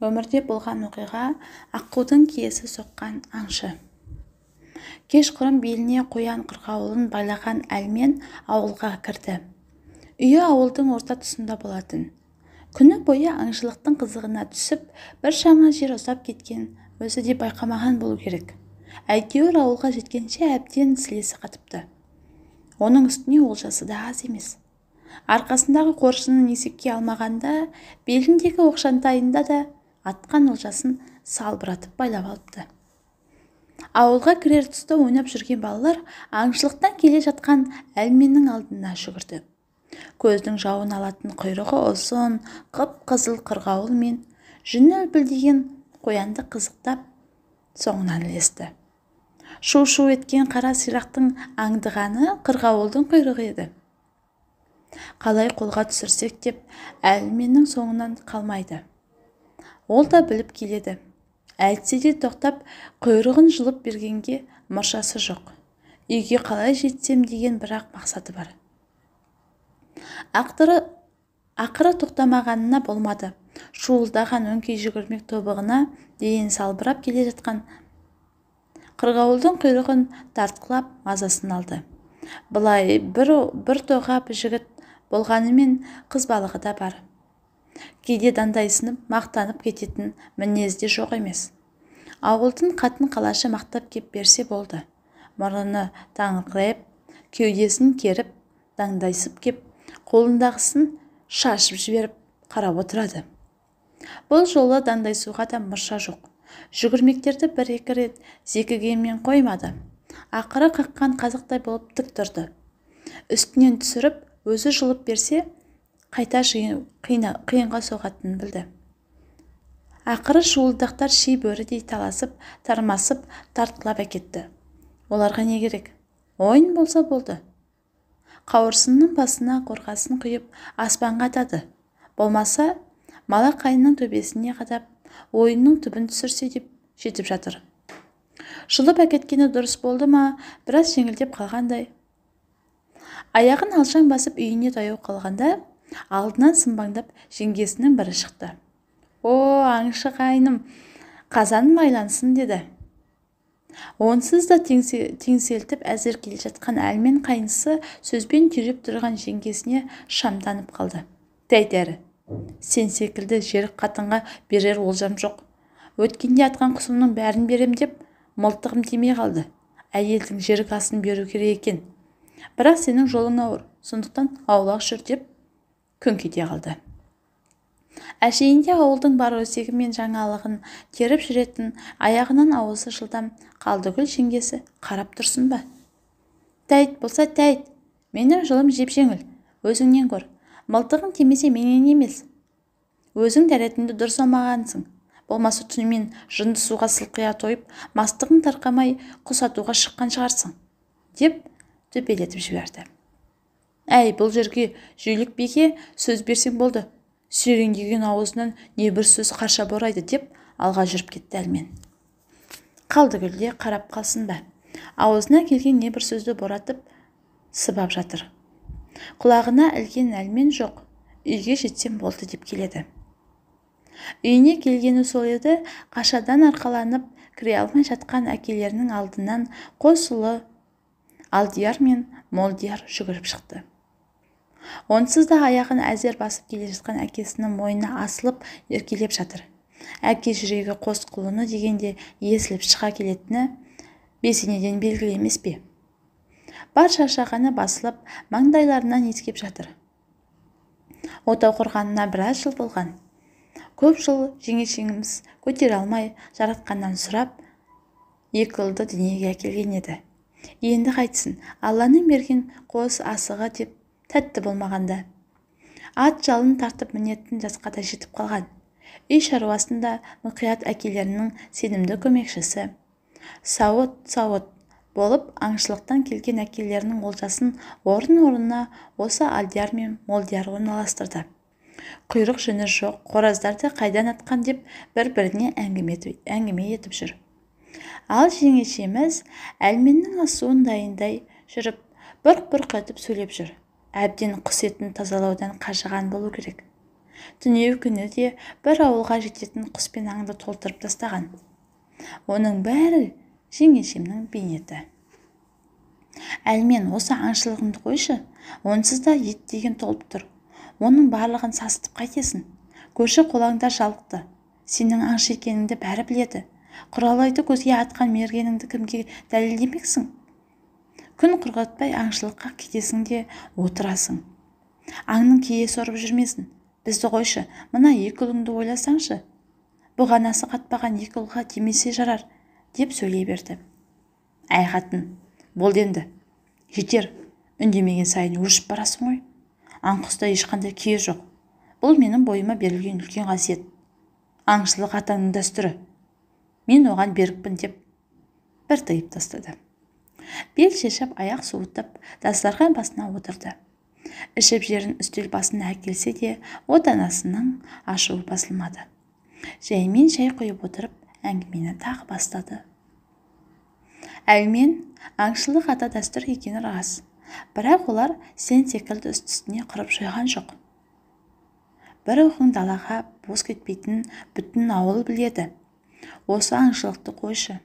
Өмірде болған оқиға аққудың киесі соққан аңшы. Кешқұрым беліне қоян қырғауылын байлаған әлмен ауылға кірді. Үйі ауылдың орта тұсында болатын. Күні бойы аңшылықтың қызығына түсіп, бір шама жер ұзап кеткен өзі де байқамаған болу керек. Әйтеуір ауылға жеткенше әбден сілесі қатыпты. Оның үстіне олжасы да аз емес. Арқасындағы қоржынын есепке алмағанда, беліндегі оқшантайында да атқан олжасын салбыратып байлап алыпты. Ауылға кірер тұста ойнап жүрген балалар аңшылықтан келе жатқан әлменнің алдына жүгірді. Көздің жауын алатын құйрығы ұзын, қып-қызыл қырғауыл мен жүні үлпілдеген қоянды қызықтап соңынан ілесті. Шу-шу еткен қара сирақтың аңдығаны қырғауылдың құйрығы еді. Қалай қолға түсірсек деп әлменнің соңынан қалмайды. Ол да біліп келеді. Әйтсе де тоқтап құйрығын жұлып бергенге мұршасы жоқ. Үйге қалай жетсем деген бірақ мақсаты бар. Ақыры тоқтамағанына болмады. Шуылдаған өңкей жүгірмек тобығына дейін салбырап келе жатқан қырғауылдың құйрығын тартқылап мазасын алды. Бұлай бір тоғап жігіт болғанымен қыз балығы да бар. Кейде дандайсынып мақтанып кететін мінезде жоқ емес. Ауылдың қатын қалашы мақтап кеп берсе болды. Мұрыны таңырқайып, кеудесін керіп, дандайсып кеп, қолындағысын шашып жіберіп қарап отырады. Бұл жолы дандайсуға да мұрша жоқ. Жүгірмектерді бір-екі рет зекігенмен қоймады. Ақыры қаққан қазықтай болып тік тұрды. Үстінен түсіріп, өзі жұлып берсе, қайта қиынға соғатынын білді. Ақыры шуылдақтар ши бөрідей таласып, тармасып, тартқылап әкетті. Оларға не керек? Ойын болса болды. Қауырсынның басына қорғасын құйып, аспанға атады. Болмаса, малақайының төбесіне қадап, ойынның түбін түсірсе деп жетіп жатыр. Жұлып әкеткені дұрыс болды ма, біраз жеңілдеп қалғандай. Аяғын алшаң басып үйіне таяу қалғанда, алдынан сымбаңдап жеңгесінің бірі шықты. «О, аңшы қайным, қазаным майлансын» деді. Онсыз да теңселтіп әзір келе жатқан әлмен қайнысы сөзбен түйреп тұрған жеңгесіне шамданып қалды. «Тәйтәрі, сен секілді жерік қатынға берер олжам жоқ. Өткенде атқан құсымның бәрін берем деп, мылтығым тимей қалды. Әйелдің жерік асын беру керек екен. Бірақ сенің жолың ауыр, сондықтан аулақ жүр» деп күңкете қалды. Әшейінде ауылдың бар өсегі мен жаңалығын теріп жүретін, аяғынан ауызы жылдам Қалдыкүл жеңгесі қарап тұрсын ба? «Тәйт болса тәйт, менің жолым жеп-жеңіл, өзіңнен көр. Мылтығың тимесе менен емес. Өзің дәретіңді дұрыс алмағансың. Болмаса түнімен жынды суға сылқия тойып, мастығың тарқамай құс атуға шыққан шығарсың» деп төпелетіп жіберді. «Әй, бұл жерге жүйілік бике сөз берсең болды. Сүйреңдеген аузынан не бір сөз қарша борайды» деп алға жүріп кетті әлмен. Қалдыкүл де қарап қалсын ба? Аузына келген не бір сөзді боратып сыбап жатыр. Құлағына ілген әлмен жоқ. Үйге жетсем болды деп келеді. Үйіне келгені сол еді, қашадан арқаланып кіре алмай жатқан әкелерінің алдынан қос ұлы Алдияр мен Молдияр жүгіріп шықты. Онсыз да аяғын әзер басып келе жатқан әкесінің мойнына асылып еркелеп жатыр. Әке жүрегі қос құлыны дегенде есіліп шыға келетіні бесенеден белгілі емес пе? Бар шаршағаны басылып, маңдайларынан иіскеп жатыр. Отау құрғанына біраз жыл болған. Көп жыл жеңешеңіміз көтере алмай жаратқаннан сұрап, екі ұлды дүниеге әкелген еді. Енді қайтсын, Алланың берген қос асығы деп тәтті болмағанда. Ат жалын тартып мінетін жасқа да жетіп қалған. Үй шаруасында мұқият әкелерінің сенімді көмекшісі. Сауыт болып аңшылықтан келген әкелерінің олжасын орын-орнына осы Алдияр мен Молдияр орналастырды. Құйрық жүні жоқ, қораздарды қайдан атқан деп бір-біріне әңгіме етіп жүр. Ал жеңешеміз әлменнің асуын дайындай жүріп, бұрқ-бұрқ етіп сөйлеп жүр. Әбден құс етін тазалаудан қажыған болу керек. түнеу күні де бір ауылға жететін құс пен аңды толтырып тастаған. Оның бәрі жеңешемнің бейнеті. Әлмен, осы аңшылығыңды қойшы, онсыз да ет деген толып тұр. Оның барлығын сасытып қайтесің. Көрші қолаңда жалықты. Сенің аңшы екеніңді бәрі біледі. Құралайды көзге атқан мергеніңді кімге дәлелдемексің? Күн құрғатпай аңшылыққа кетесің де отырасың. Аңның киесі ұрып жүрмесін. Бізді қойшы, мына екі ұлыңды ойласаңшы. Бұғанасы қатпаған екі ұлға демесе жарар, деп сөйлей берді. Әй қатын, бол енді. Жетер, үндемеген сайын өршіп барасың ғой. Аңқұста ешқандай кие жоқ. Бұл менің бойыма берілген үлкен қасиет. Аңшылық атаңның дәстүрі. Мен оған берікпін деп бір тыйып тастады. Бел шешіп, аяқ суытып, дастархан басына отырды. Ішіп жерін үстел басына әкелсе де, отанасының ашуы басылмады. Жаймен шай қойып отырып, әңгімені тағы бастады. Әлмен, аңшылық ата дәстүр екені рас, бірақ олар сен секілді үсті-үстіне қырып жойған жоқ. Бір оқың далаға бос кетпейтін бүтін ауыл біледі. Осы аңшылықты қойшы.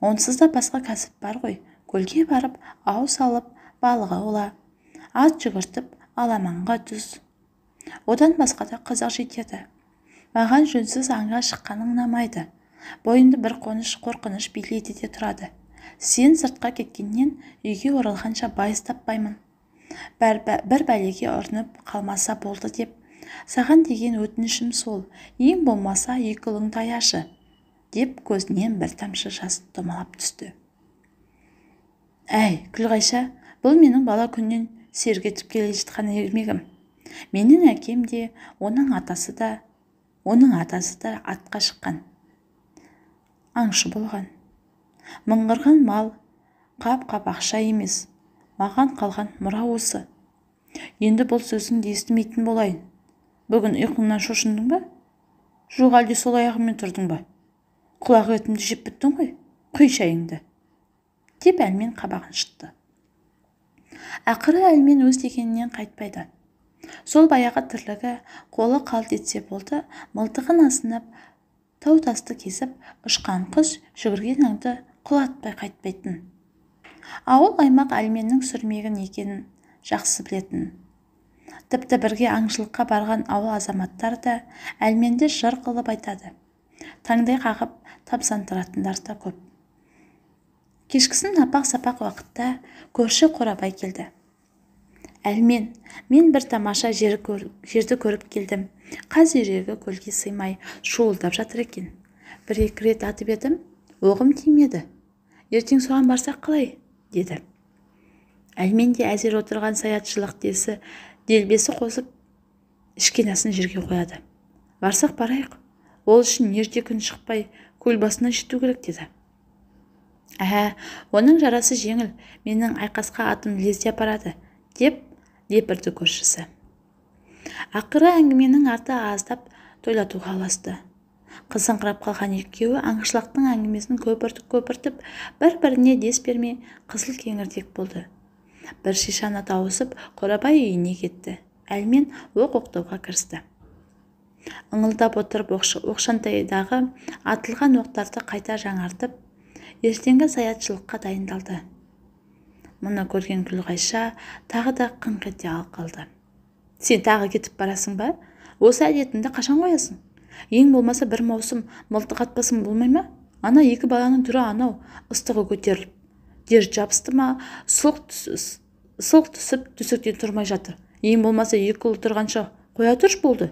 Онсыз да басқа кәсіп бар ғой. Көлге барып, ау салып, балығы ола, ат жүгіртіп, аламанға түз. Одан басқа да қызық жетеді. Маған жөнсіз аңға шыққаның ұнамайды. Бойымды бір қорқыныш билейді де тұрады. Сен сыртқа кеткеннен үйге оралғанша байыз таппаймын. Бір бәлеге ұрынып қалмаса болды деп. Саған деген өтінішім сол. Ең болмаса екі ұлыңды аяшы, деп көзінен бір тамшы жас домалап түсті. Әй, Күлғайша, бұл менің бала күннен сергетіп келе жатқан ермегім. Менің әкем де, оның атасы да атқа шыққан. Аңшы болған. Мыңғырған мал, қап-қап ақша емес. Маған қалған мұра осы. Енді бұл сөзіңді естімейтін болайын. Бүгін ұйқыңнан шошындың ба? Жоқ, әлде сол аяғыңмен тұрдың ба? Құлақ етімді жеп біттің ғой. Құй шайыңды. Деп Әлмен қабағын шытты. Ақыры Әлмен өз дегенінен қайтпайды. Сол баяғы тірлігі қолы қалт етсе болды, мылтығын асынып, тау-тасты кесіп, ұшқан құс жүгірген аңды құлатпай қайтпайтын. Ауыл аймақ Әлменнің сүрмегін екенін жақсы білетін. Тіпті бірге аңшылыққа барған ауыл азаматтар да Әлменді жыр қылып айтады. Таңдай қағып тамсандыратындар да көп. Кешкісін апақ-сапақ уақытта көрші Қорабай келді. Әлмен, мен бір тамаша жерді көріп келдім. Қаз үйрегі көлге сыймай шуылдап жатыр екен. Бір-екі рет атып едім, оғым тимеді. Ертең соған барсақ қалай? Деді. Әлмен де әзер отырған саятшылық делбесі қосып, ішкенасын жерге қояды. Барсақ барайық. Ол үшін ерте күн шықпай көл басына жету керек деді. Оның жарасы жеңіл, менің айқасқа атым лезде апарады, деп лепірді көршісі. Ақыры әңгіменің арты аздап тойлатуға аласты. Қызыңқырап қалған екеуі аңшылықтың әңгімесін көпіртіп, бір-біріне дес бермей қызыл кеңірдек болды. Бір шишаны тауысып, Қорабай үйіне кетті. Әлмен оқ-оқтауға кірісті. Ыңылдап отырып оқшантайдағы атылған оқтарды қайта жаңартып, ертеңгі саятшылыққа дайындалды. Мұны көрген Күлғайша тағы да қыңқ ете қалды. Сен тағы кетіп барасың ба? Осы әдетіңді қашан қоясың? Ең болмаса бір маусым мылтық атпасың болмай ма? Ана екі баланың түрі анау, ыстығы көтеріліп. Дер жабысты ма, сылқ түсіп төсектен тұрмай жатыр. Ең болмаса екі ұл тұрғанша қоя тұрш болды,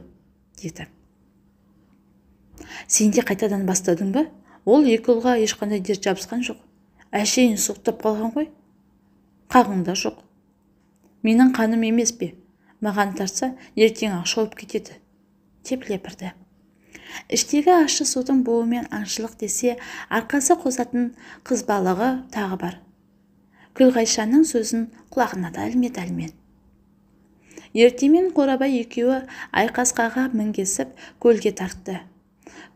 деді. Сен де қайтадан бастадың ба? Ол екі ұлға ешқандай дер жабысқан жоқ. Әшейін сұқтап қалған ғой. Қағыңда жоқ. Менің қаным емес пе? Маған тартса, ертең ақ шолып кетеді, деп лепірді. Іштегі ащы судың буымен аңшылық десе, арқасы қосатын қыз балығы тағы бар. Күлғайшаның сөзін құлағына да Әлмен. Ертемен Қорабай екеуі айқасқаға мінгесіп көлге тартты.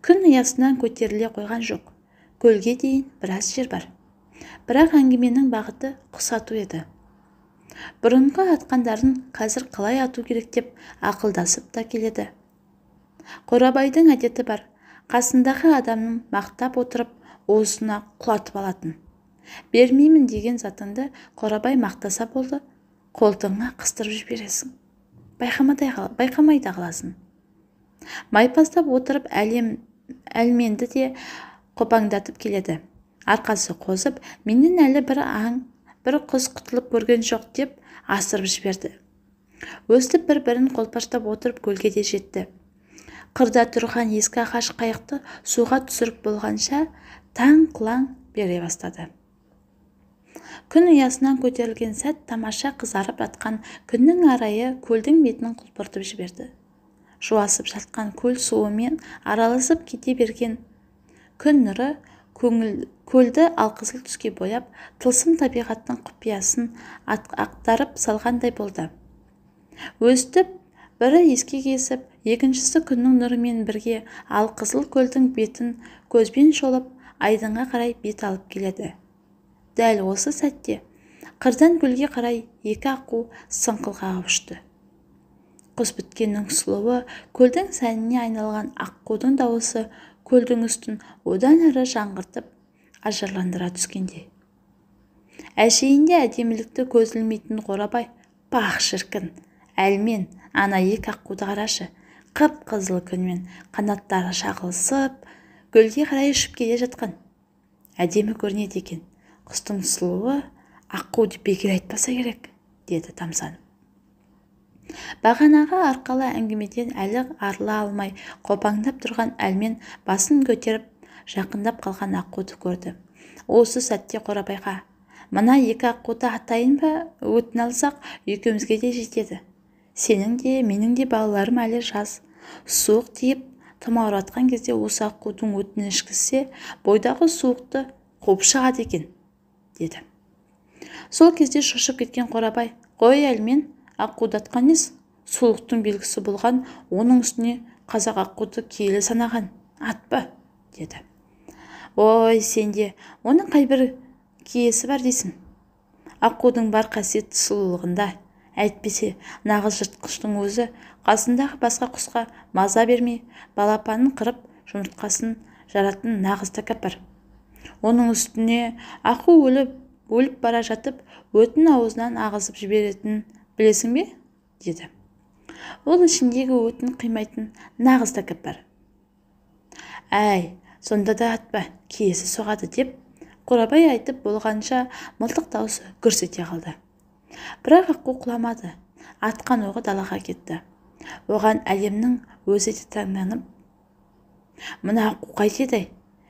Күн ұясынан көтеріле қойған жоқ. Көлге дейін біраз жер бар. Бірақ әңгіменің бағыты құс ату еді. Бұрынғы атқандарын қазір қалай ату керек деп ақылдасып та келеді. Қорабайдың әдеті бар. Қасындағы адамның мақтап отырып, уысына құлатып алатын. Бермеймін деген затыңды Қорабай мақтаса болды, қолтыңа қыстырып жібересің. Байқамай да қаласың. Майпастап отырып әлменді де қопаңдатып келеді. Арқасы қозып, менен әлі бір құс құтылып көрген жоқ деп асырып жіберді. Өстіп бір-бірін қолпаштап отырып көлге де жетті. Қырда тұрған ескі ағаш қайықты суға түсіріп болғанша таң қылаң бере бастады. Күн ұясынан көтерілген сәт тамаша қызарып жатқан күннің арайы көлдің бетінің құлпыртып жіберді. Жуасып жатқан көл суымен араласып кете берген күн нұры көлді алқызыл түске бояп, тылсым табиғаттың құпиясын ақтарып салғандай болды. Өстіп, бірі еске кесіп, екіншісі күннің нұрымен бірге алқызыл көлдің бетін көзбен шолып, айдынға қарай бет алып келеді. Дәл осы сәтте қырдан көлге қарай екі аққу сыңқылға ұшты. Құс біткеннің сұлуы, көлдің сәніне айналған аққудың дауысы көлдің үстін одан әрі жаңғыртып ажарландыра түскенде. Әшейінде әдемілікті көз ілмейтін Қорабай, пах шіркін, әлмен, ана екі аққуды қарашы, қып-қызыл күнмен қанаттары шағылысып, көлге қарай ұшып келе жатқан. Әдемі көрінеді екен. Құстың сұлуы аққу деп бекер айтпаса керек, деді тамсанып. Бағанағы арқалы әңгімеден әлі арыла алмай қопаңдап тұрған әлмен басын көтеріп жақындап қалған аққуды көрді. Осы сәтте Қорабайға, мына екі аққуды атайын ба, өтін алсақ, екеумізге де жетеді. Сенің де, менің де балаларым әлі жас. Суық тиіп, тұмауратқан кезде осы аққудың өтін ішкізсе, бойдағы суықты қуып шығады екен, деді. Сол кезде шошып кеткен Қорабай, қой әлмен, аққудатқан нес, суықтың белгісі болған, оның үстіне қазақ аққуды киелі санаған, атпа, деді. Ой, сенде, оның қай бір киесі бар дейсің? Аққудың бар қасиетті сұлулығында, әйтпесе нағыз жыртқыштың өзі қасындағы басқа құсқа маза бермей, балапанын қырып, жұмыртқасын жаратын нағыз тәкаппар. Оның үстіне аққу өліп бара жатып, өтін аузынан ағызып жіберетін білесің бе? Деді. Ол ішіндегі өтін қимайтын нағыз тәкаппар. Әй, сонда да атпа, киесі соғады деп, Қорабай айтып болғанша мылтық даусы гүрс ете қалды. Бірақ аққу құламады. Атқан оғы далаға кетті. Оған әлемнің өзі де таңданып, мына аққу қайтеді?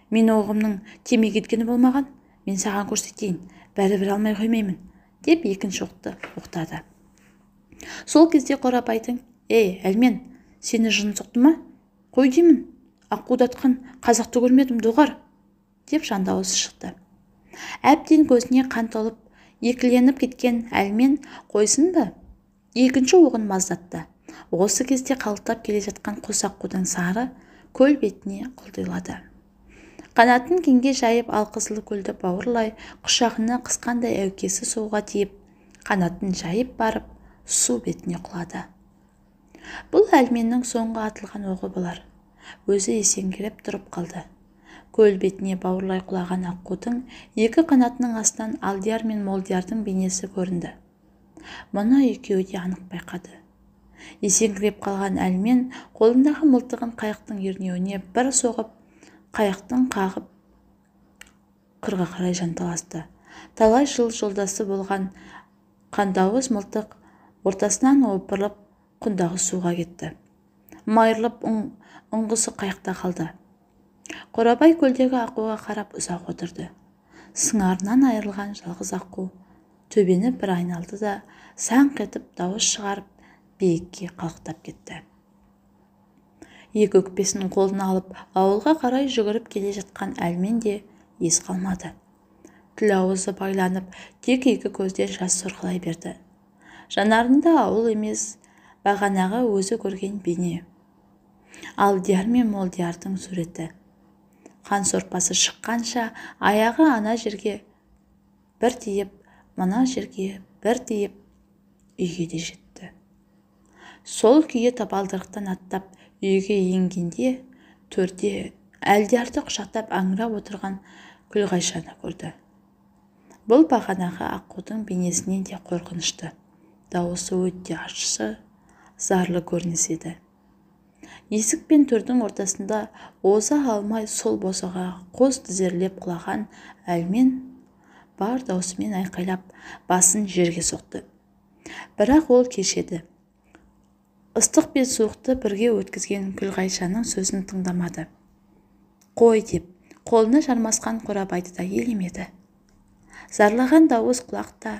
Мен оғымның тимей кеткені болмаған, мен саған көрсетейін, бәрібір алмай қоймаймын, деп екінші оқты оқтады. Сол кезде Қорабайдың, әлмен, сені жын соқты ма? Қой деймін, аққудатқан қазақты көрмедім, доғар, деп жан дауысы шықты. Әбден көзіне қан толып, екіленіп кеткен әлмен қойсын ба? Екінші оғын маздатты. Осы кезде қалықтап келе жатқан қос аққудың сары көл бетіне құлдилады. Қанатын кеңге жайып алқызыл көлді бауырлай, құшағына қысқандай әукесі суға тиіп, қанатын жайып барып, су бетіне құлады. Бұл әлменнің соңғы атылған оғы болар. Өзі есеңгіреп тұрып қалды. Көл бетіне бауырлай құлаған аққудың екі қанатының астынан Алдияр мен Молдиярдың бейнесі көрінді. Мұны екеуі де анық байқады. Есеңгіреп қалған әлмен қолындағы мылтығын қайықтың ернеуіне бір соғып, қайықтың қағып қырға қарай жанталасты. Талай жыл жолдасы болған қандауыз мылтық ортасынан опырылып құндағы суға кетті. Майырылып ұңғысы қайықта қалды. Қорабай көлдегі аққуға қарап ұзақ отырды. Сыңарынан айырылған жалғыз аққу төбені бір айналды да саңқ етіп дауыс шығарып биікке қалықтап кетті. Екі өкпесін қолына алып ауылға қарай жүгіріп келе жатқан әлмен де ес қалмады. Тіл ауызы байланып, тек екі көзден жас сорғалай берді. Жанарында ауыл емес, бағанағы өзі көрген бейне. Алдияр мен Молдиярдың суреті. Қан сорпасы шыққанша аяғы ана жерге бір тиіп, мына жерге бір тиіп, үйге де жетті. Сол күйі табалдырықтан аттап үйге енгенде төрде Әлдиярды құшақтап аңырап отырған Күлғайшаны көрді. Бұл бағанағы аққудың бейнесінен де қорқынышты. Дауысы өте ащы, зарлы көрініс еді. Есік пен төрдің ортасында оза алмай сол босаға қос тізерлеп құлаған әлмен бар даусымен айқайлап басын жерге соқты. Бірақ ол кешеді. Ыстық пен суықты бірге өткізген Күлғайшаның сөзін тыңдамады. Қой деп, қолына жармасқан Қорабайды да елемеді. Зарлаған дауыс құлақта,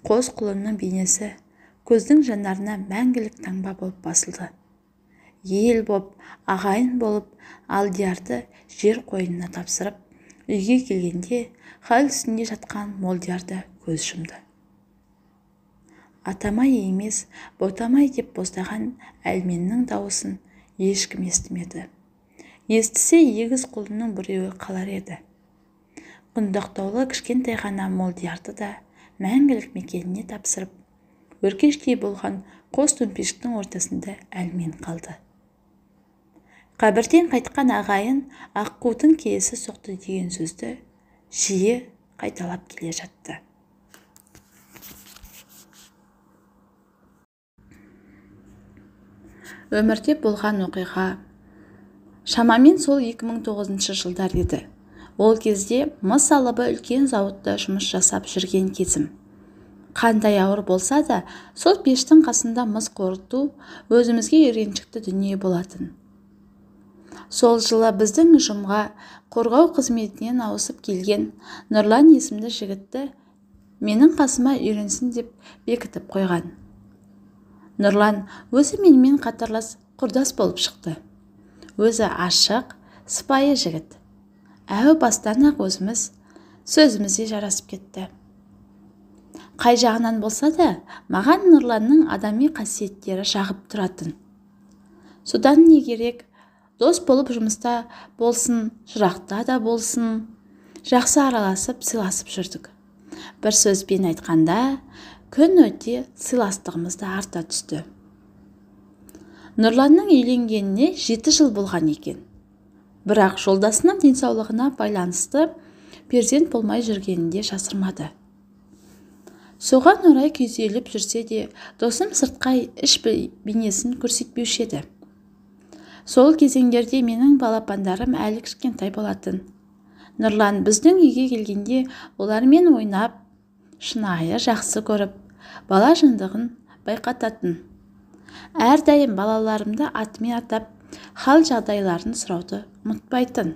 қос құлынның бейнесі көздің жанарына мәңгілік таңба болып басылды. Ел боп, ағайын болып, Алдиярды жер қойнына тапсырып, үйге келгенде хал үстінде жатқан Молдиярды көз жұмды. Атамай емес, ботамай деп боздаған әлменнің дауысын ешкім естімеді. Естісе, егіз құлынның біреуі қалар еді. Құндақтаулы кішкентай ғана Молдиярды да мәңгілік мекеніне тапсырып, өркештей болған қос төмпештің ортасында әлмен қалды. Қабірден қайтқан ағайын аққудың киесі соқты деген сөзді жиі қайталап келе жатты. Өмірде болған оқиға шамамен сол 2009 жылдар еді. Ол кезде мыс алыбы үлкен зауытта жұмыс жасап жүрген кезім. Қандай ауыр болса да, сол пештің қасында мыс қорыту өзімізге үйреншікті дүние болатын. Сол жылы біздің ұжымға қорғау қызметінен ауысып келген Нұрлан есімді жігітті менің қасыма үйренсін деп бекітіп қойған. Нұрлан өзі менімен қатарлас құрдас болып шықты. Өзі ашық, сыпайы жігіт. Әу бастан-ақ өзіміз сөзімізде жарасып кетті. Қай жағынан болса да, маған Нұрланның адами қасиеттері жағып тұратын. Содан не керек? Дос болып жұмыста болсын, жырақта да болсын, жақсы араласып, сыйласып жүрдік. Бір сөзбен айтқанда, күн өте сыйластығымыз да арта түсті. Нұрланның үйленгеніне 7 жыл болған екен. Бірақ жолдасының денсаулығына байланысты перзент болмай жүргенінде жасырмады. Соған орай күйзеліп жүрсе де, досым сыртқа іш бейнесін көрсетпеуші еді. Сол кезеңдерде менің балапандарым әлі кішкентай болатын. Нұрлан біздің үйге келгенде олармен ойнап, шынайы жақсы көріп, бала жындығын байқататын. Әрдайым балаларымды атымен атап, хал жағдайларын сұрауды ұмытпайтын.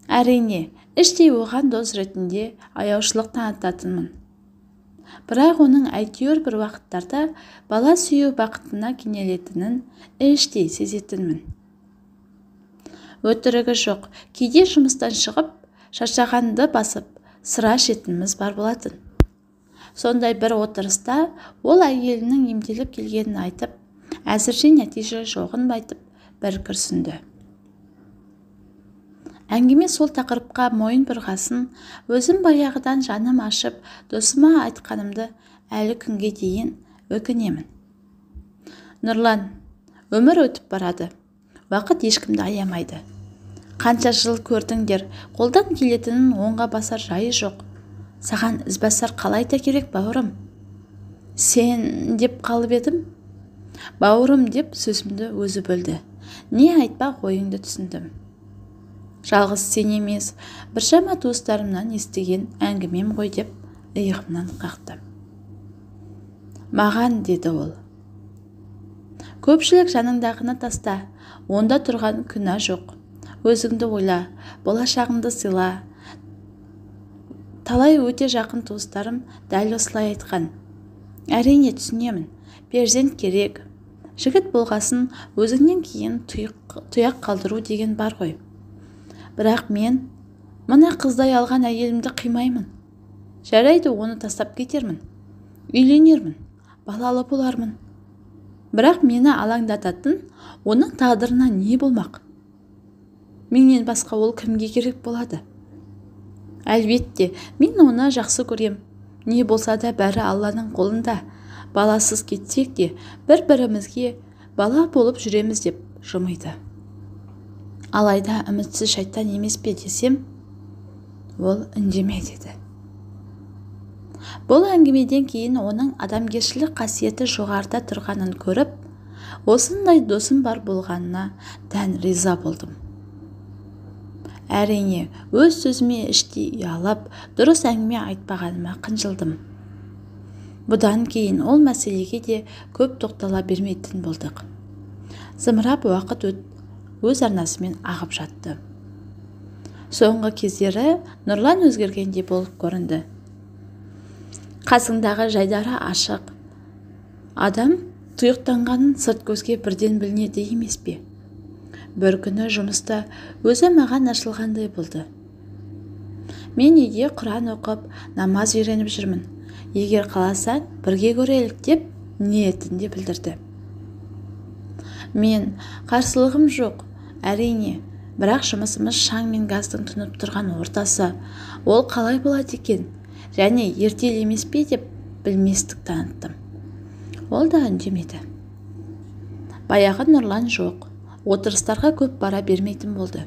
Әрине, іштей оған дос ретінде аяушылық танытатынмын. Бірақ оның әйтеуір бір уақыттарда бала сүю бақытына кенелетінін іштей сезетінмін. Өтірігі жоқ, кейде жұмыстан шығып, шаршағанды басып, сыра ішетініміз бар болатын. Сондай бір отырыста ол әйелінің емделіп келгенін айтып, әзірше нәтиже жоғын айтып, бір күрсінді. Әңгіме сол тақырыпқа мойын бұрғасын, өзім баяғыдан жаным ашып, досыма айтқанымды әлі күнге дейін өкінемін. Нұрлан, өмір өтіп барады. Уақыт ешкімді аямайды. Қанша жыл көрдіңдер, қолдан келетінін оңға басар жайы жоқ. Саған ізбасар қалайда керек, бауырым? Сен деп қалып едім. Бауырым деп сөзімді өзі бөлді. Не айтпақ ойыңды түсіндім. Жалғыз сен емес, біршама туыстарымнан естіген әңгімем ғой деп иығымнан қақты. Маған, деді ол. Көпшілік жаныңдағыны таста, онда тұрған күнә жоқ. Өзіңді ойла, болашағыңды сыйла. Талай өте жақын туыстарым дәл осылай айтқан. Әрине түсінемін, перзент керек. Жігіт болғасын өзіңнен кейін тұяқ қалдыру деген бар ғой. Бірақ мен мына қыздай алған әйелімді қимаймын. Жарайды, оны тастап кетермін. Үйленермін, балалы болармын. Бірақ мені алаңдататын оның тағдырына не болмақ? Менен басқа ол кімге керек болады? Әлбетте, мен оны жақсы көрем. Не болса да бәрі Алланың қолында. Баласыз кетсек те, бір-бірімізге бала болып жүреміз деп жымиды. Алайда үмітсіз шайтан емес пе десем, ол үндемей деді. Бұл әңгімеден кейін оның адамгершілік қасиеті жоғарыда тұрғанын көріп, осындай досым бар болғанына дән риза болдым. Әрине, өз сөзіме іштей ұялып, дұрыс әңгіме айтпағаныма қынжылдым. Бұдан кейін ол мәселеге де көп тоқтала бермейтін болдық. Зымырап уақыт өз арнасымен ағып жатты. Соңғы кездері Нұрлан өзгергендей болып көрінді. Қасындағы жайдары ашық адам тұйықтанғанын сырт көзге бірден білінеді емес пе? Бір күні жұмыста өзі маған ашылғандай болды. Мен үйде Құран оқып, намаз үйреніп жүрмін. Егер қаласаң, бірге көрелік деп ниетін де білдірді. Мен қарсылығым жоқ, әрине, бірақ жұмысымыз шаң мен газдың тұнып тұрған ортасы. Ол қалай болады екен? Және ертел емес пе деп білместік таныттым. Ол да үндемеді. Баяғы Нұрлан жоқ. Отырыстарға көп бара бермейтін болды.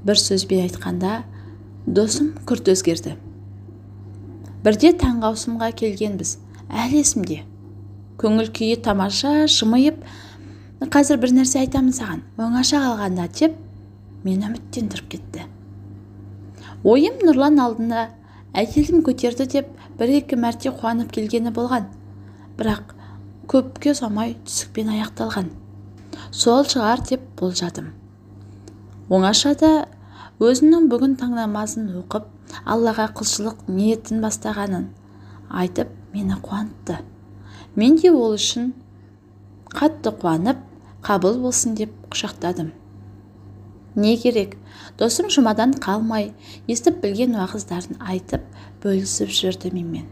Бір сөзбен айтқанда, досым күрт өзгерді. Бірде таңғы ауысымға келгенбіз, әлі есімде. Көңіл күйі тамаша, жымиып, қазір бір нәрсе айтамын саған, оңаша қалғанда деп, мені үміттендіріп кетті. Ойым Нұрлан алдында әйелім көтерді деп бір-екі мәрте қуанып келгені болған, бірақ көпке ұзамай түсікпен аяқталған. Сол шығар деп болжадым. Оңашада өзінің бүгін таң намазын оқып, Аллаға құлшылық ниетін бастағанын айтып, мені қуантты. Мен де ол үшін қатты қуанып, қабыл болсын деп құшақтадым. Не керек? Досым жұмадан қалмай, естіп білген уағыздарын айтып, бөлісіп жүрді менімен.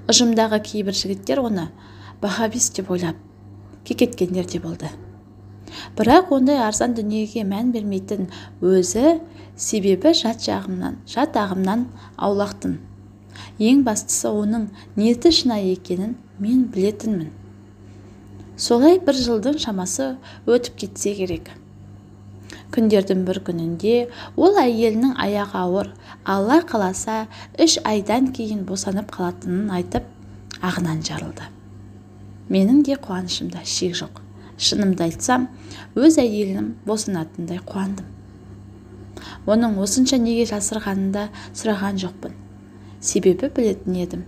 Ұжымдағы кейбір жігіттер оны вахабист деп ойлап кекеткендер де болды. Бірақ ондай арзан дүниеге мән бермейтін өзі, себебі жат ағымнан аулақтын. Ең бастысы оның ниеті шынайы екенін мен білетінмін. Солай бір жылдың шамасы өтіп кетсе керек. Күндердің бір күнінде ол әйелінің аяғы ауыр, Алла қаласа 3 айдан кейін босанып қалатынын айтып, ағынан жарылды. Менің де қуанышымда шек жоқ. Шынымды айтсам, өз әйелім босанатындай қуандым. Оның осынша неге жасырғанында сұраған жоқпын. Себебі білетін едім.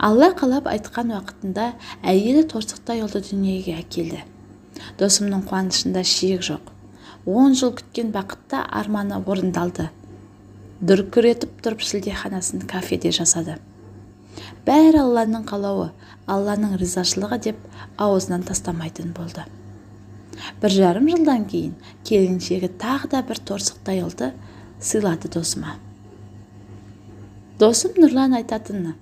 Алла қалап айтқан уақытында әйелі торсықтай ұлды дүниеге әкелді. Досымның қуанышында шек жоқ. 10 жыл күткен бақытта арманы орындалды. Дүркіретіп тұрып шілдеханасын кафеде жасады. Бәрі Алланың қалауы, Алланың ризашылығы деп аузынан тастамайтын болды. 1,5 жылдан кейін келіншегі тағы да бір торсықтай ұлды сыйлады досыма. Досым Нұрлан айтатыны,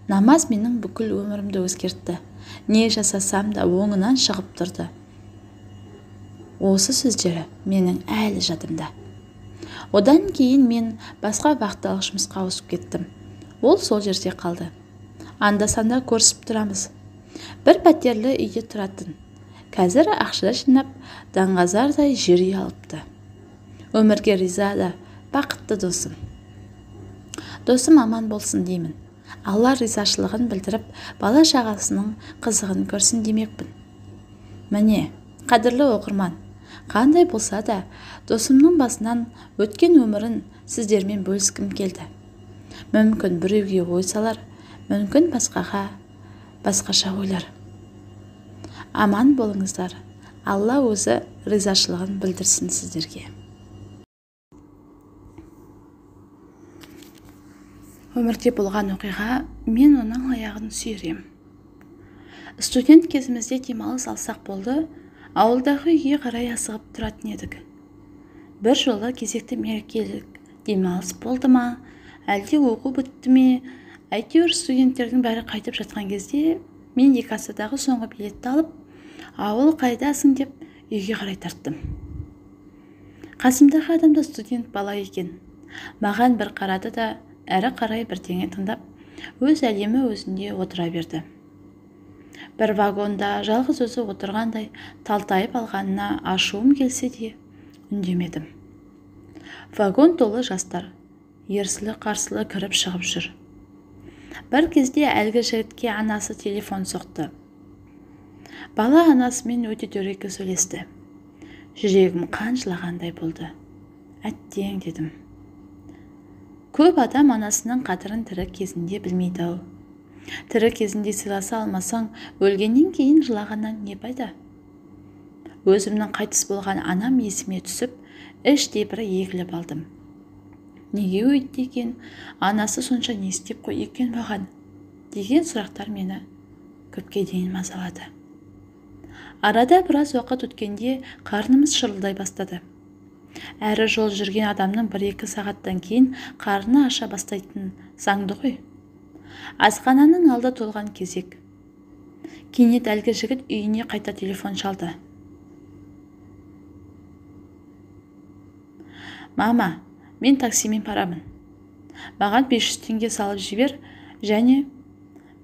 намаз менің бүкіл өмірімді өзгертті. Не жасасам да оңынан шығып тұрды. Осы сөздері менің әлі жадымда. Одан кейін мен басқа вақталық жұмысқа ауысып кеттім. Ол сол жерде қалды. Анда-санда көрісіп тұрамыз. Бір пәтерлі үйде тұратын. Қазір ақша жинап, даңғазардай жер үй алыпты. Өмірге риза да, бақытты досым. Досым аман болсын деймін. Алла ризашылығын білдіріп, бала шағасының қызығын көрсін демекпін. Міне, қадірлі оқырман, қандай болса да, досымның басынан өткен өмірін сіздермен бөліскім келді. Мүмкін біреуге ой салар, мүмкін басқаша ойлар. Аман болыңыздар. Алла өзі ризашылығын білдірсін сіздерге. Өмірде болған оқиға, мен оның аяғын сүйрем. Студент кезімізде демалыс алсақ болды, ауылдағы үйге қарай асығып тұратын едік. Бір жолы кезекті мерекелік демалыс болды ма, әлде оқу бітті ме, әйтеуір студенттердің бәрі қайтып жатқан кезде мен кассадағы соңғы билетті алып, ауыл қайдасың деп үйге қарай тарттым. Қасымдағы адамда студент бала екен. Маған бір қарады да, әрі қарай бірдеңе тыңдап, өз әлемі өзінде отыра берді. бір вагонда жалғыз өзі отырғандай талтайып алғанына ашуым келсе де үндемедім. Вагон толы жастар ерсілі-қарсылы кіріп шығып жүр. Бір кезде әлгі жігітке анасы телефон соқты. Бала анасымен өте дөрекі сөйлесті. Жүрегім қан жылағандай болды. Әттең дедім. Көп адам анасының қадірін тірі кезінде білмейді-ау. Тірі кезінде сыйласа алмасаң, өлгеннен кейін жылағаннан не пайда? Өзімнің қайтыс болған анам есіме түсіп, іштей бір егіліп алдым. Неге өйтті екен, анасы сонша не істеп қой екен маған деген сұрақтар мені көпке дейін мазалады. Арада біраз уақыт өткенде қарнымыз шырылдай бастады. Әрі жол жүрген адамның 1-2 сағаттан кейін қарны аша бастайтын заңды ғой. Асхананың алды толған кезек. Кенет әлгі жігіт үйіне қайта телефон шалды. Мама, мен таксимен барамын. Маған 500 теңге салып жібер және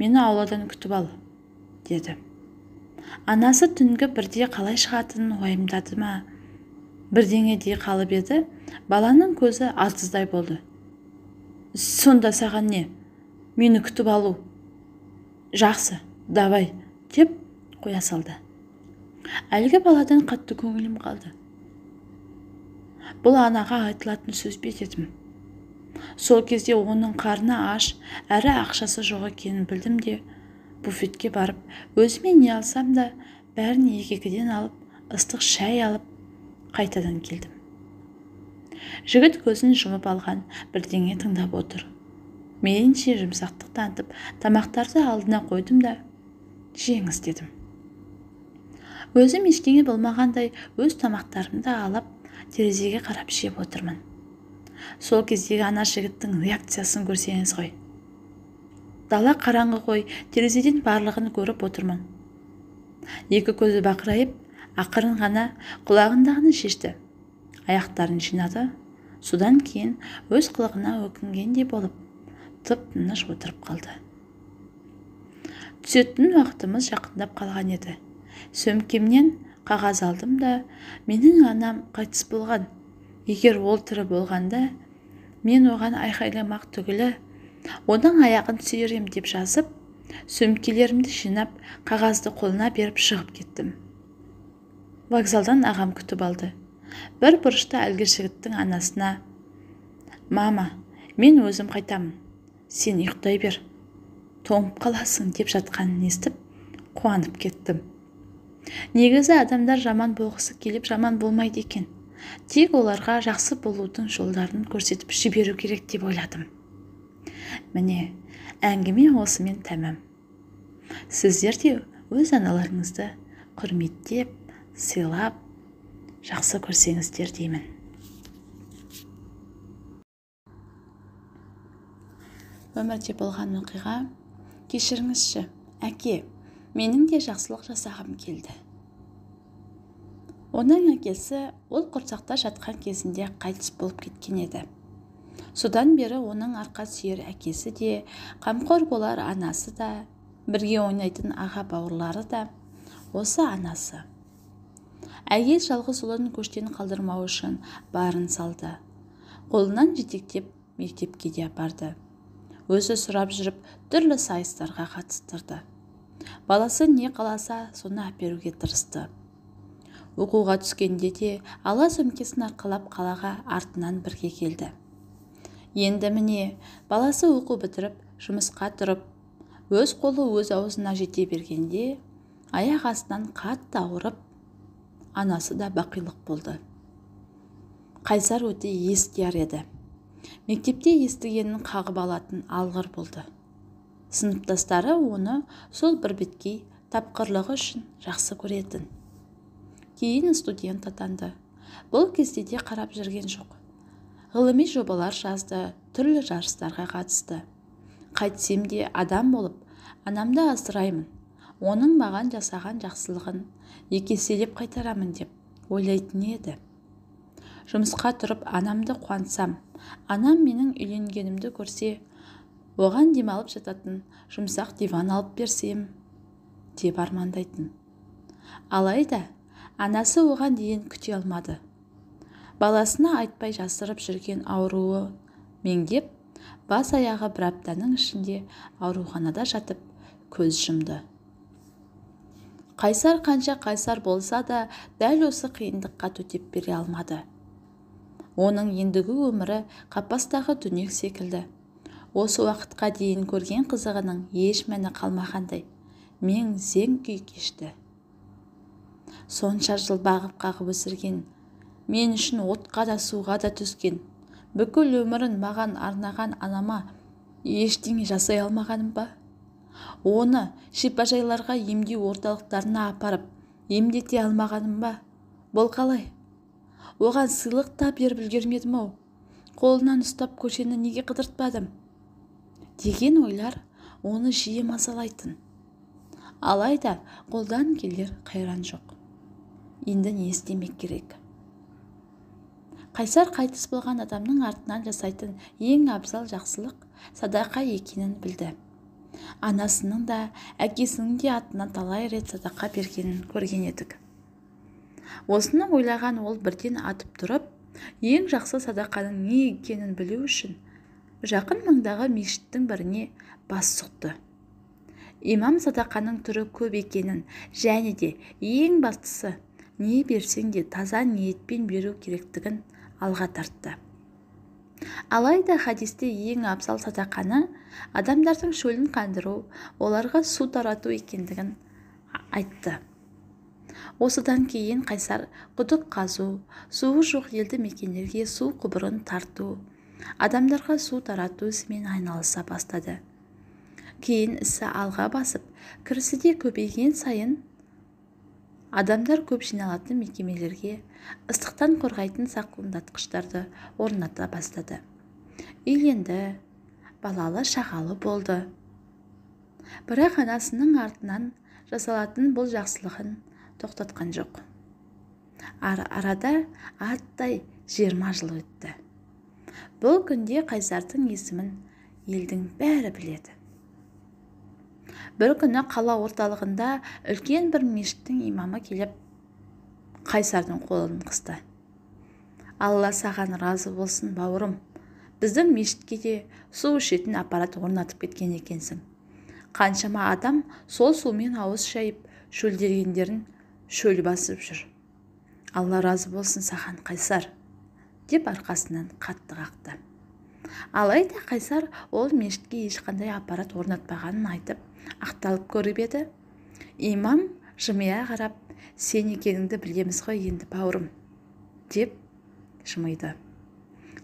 мені ауладан күтіп ал, деді. Анасы түнгі 1-де қалай шығатынын уайымдады ма? Бірдеңе дей қалып еді, баланың көзі атыздай болды. Сонда саған не? Мені күтіп алу. Жақсы, давай, деп қоя салды. Әлгі баладан қатты көңілім қалды. Бұл анаға айтылатын сөз бе дедім. Сол кезде оның қарны аш, әрі ақшасы жоқ екенін білдім де, буфетке барып, өзіме не алсам да, бәрін 2-2-ден алып, ыстық шәй алып, қайтадан келдім. Жігіт көзін жұмып алған, бірдеңе тыңдап отыр. Мейінше жұмсақтық танытып, тамақтарды алдына қойдым да, жеңіз дедім. Өзім ештеңе болмағандай өз тамақтарымды алып, терезеге қарап жеп отырмын. Сол кездегі ана жігіттің реакциясын көрсеңіз ғой. Дала қараңғы ғой, терезеден барлығын көріп отырмын. Екі көзі бақырайып, ақырын ғана құлағындағыны шешті. Аяқтарын жинады, содан кейін өз қылығына өкінгендей болып, тып-тыныш отырып қалды. Түсетін уақытымыз жақындап қалған еді. Сөмкемнен қағаз алдым да, менің анам қайтыс болған. Егер ол тірі болғанда, мен оған айқайламақ түгілі, оның аяғын сүйерем деп жазып, сөмкелерімді жинап, қағазды қолына беріп шығып кеттім. Вокзалдан ағам күтіп алды. Бір бұрышта әлгі жігіттің анасына, «Мама, мен өзім қайтамын. Сен ұйықтай бер. Тоңып қаласың» деп жатқанын естіп, қуанып кеттім. Негізі адамдар жаман болғысы келіп жаман болмайды екен. Тек оларға жақсы болудың жолдарын көрсетіп жіберу керек деп ойладым. Міне, әңгіме осымен тәмам. Сіздер де өз аналарыңызды құрметтеп, сыйлап, жақсы көрсеңіздер деймін. Өмірде болған оқиға, кешіріңізші, әке, менің де жақсылық жасағым келді. Оның әкесі ол құрсақта жатқан кезінде қайтыс болып кеткен еді. Содан бері оның арқа сүйер әкесі де, қамқор болар анасы да, бірге ойнайтын аға бауырлары да осы анасы. Әйел жалғыз ұлын көштен қалдырмау үшін барын салды. Қолынан жетектеп мектепке де апарды. Өзі сұрап жүріп түрлі сайыстарға қатыстырды. Баласы не қаласа, соны әперуге тырысты. Оқуға түскенде де ала сөмкесін арқалап қалаға артынан бірге келді. Енді міне, баласы оқу бітіріп, жұмысқа тұрып, өз қолы өз аузына жете бергенде, аяқ астынан қатты ауырып, анасы да бақилық болды. Қайсар өте естияр еді. Мектепте естігенін қағып алатын алғыр болды. Сыныптастары оны сол бір беткей тапқырлығы үшін жақсы көретін. Кейін студент атанды. Бұл кезде де қарап жүрген жоқ. Ғылыми жобалар жазды, түрлі жарыстарға қатысты. Қайтсем де адам болып, анамды асыраймын. Оның маған жасаған жақсылығын екеселеп қайтарамын деп ойлайтын еді. Жұмысқа тұрып анамды қуансам, анам менің үйленгенімді көрсе, оған демалып жататын жұмсақ диван алып берсем, деп армандайтын. Алайда анасы оған дейін күте алмады. Баласына айтпай жасырып жүрген ауруы меңдеп, бас аяғы бір аптаның ішінде ауруханада жатып көз жұмды. Қайсар қанша қайсар болса да дәл осы қиындыққа төтеп бере алмады. Оның ендігі өмірі қапастағы түнек секілді. Осы уақытқа дейін көрген қызығының еш мәні қалмағандай мең-зең күй кешті. Сонша жыл бағып қағып өсірген, мен үшін отқа да суға да түскен, бүкіл өмірін маған арнаған анама ештеңе жасай алмағаным ба? Оны шипажайларға, емдеу орталықтарына апарып емдете алмағаным ба? Бұл қалай? Оған сыйлық та беріп үлгермедім-ау. Қолынан ұстап көшені неге қыдыртпадым? Деген ойлар оны жиі мазалайтын. Алайда қолдан келер қайран жоқ. Енді не істемек керек? Қайсар қайтыс болған адамның артынан жасайтын ең абзал жақсылық садақа екенін білді. Анасының да, әкесінің де атынан талай рет садақа бергенін көрген едік. Осыны ойлаған ол бірден атып тұрып, ең жақсы садақаның не екенін білу үшін жақын маңдағы мешіттің біріне бас сұқты. Имам садақаның түрі көп екенін және де ең бастысы не берсең де таза ниетпен беру керектігін алға тартты. Алайда хадисте ең абзал садақаны адамдардың шөлін қандыру, оларға су тарату екендігін айтты. Осыдан кейін Қайсар құдық қазу, суы жоқ елді мекендерге су құбырын тарту, адамдарға су тарату ісімен айналыса бастады. Кейін ісі алға басып, кірісі де көбейген сайын адамдар көп жиналатын мекемелерге ыстықтан қорғайтын сақылдатқыштарды орната бастады. Үйленді, балалы шағалы болды. Бірақ анасының артынан жасалатын бұл жақсылығын тоқтатқан жоқ. Арада аттай 20 жыл өтті. Бұл күнде Қайсардың есімін елдің бәрі біледі. Бір күні қала орталығында үлкен бір мешіттің имамы келіп Қайсардың қолын қысты. Алла саған разы болсын, бауырым. Біздің мешітке де су ішетін аппарат орнатып кеткен екенсің. Қаншама адам сол сумен ауыз шайып, шөлдергендерін шөл басып жүр. Алла разы болсын саған, Қайсар, деп арқасынан қатты қақты. Алайда Қайсар ол мешітке ешқандай аппарат орнатпағанын айтып, ақталып көріп еді. Имам жымия қарап, сен екеніңді білеміз ғой енді, бауырым, деп жымиды.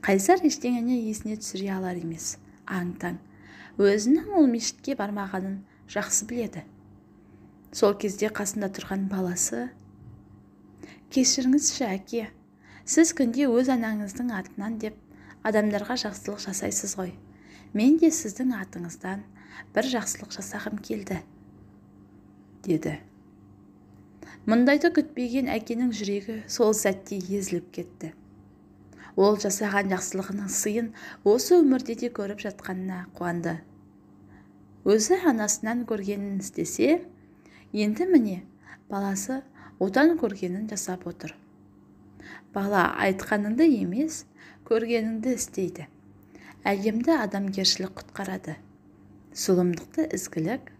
Қайсар ештеңені есіне түсіре алар емес, аң-таң. Өзінің ол мешітке бармағанын жақсы біледі. Сол кезде қасында тұрған баласы: кешіріңізші әке, сіз күнде өз анаңыздың атынан деп адамдарға жақсылық жасайсыз ғой. Мен де сіздің атыңыздан бір жақсылық жасағым келді, деді. Мұндайды күтпеген әкенің жүрегі сол сәтте езіліп кетті. Ол жасаған жақсылығының сыйын осы өмірде де көріп жатқанына қуанды. Өзі анасынан көргенін істесе, енді міне баласы одан көргенін жасап отыр. Бала айтқаныңды емес, көргеніңді істейді. Әлемді адамгершілік құтқарады. Зұлымдықты ізгілік,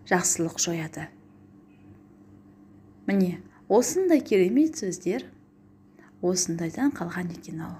жақсылық жояды. Міне, осындай керемет сөздер осындайдан қалған екен ау.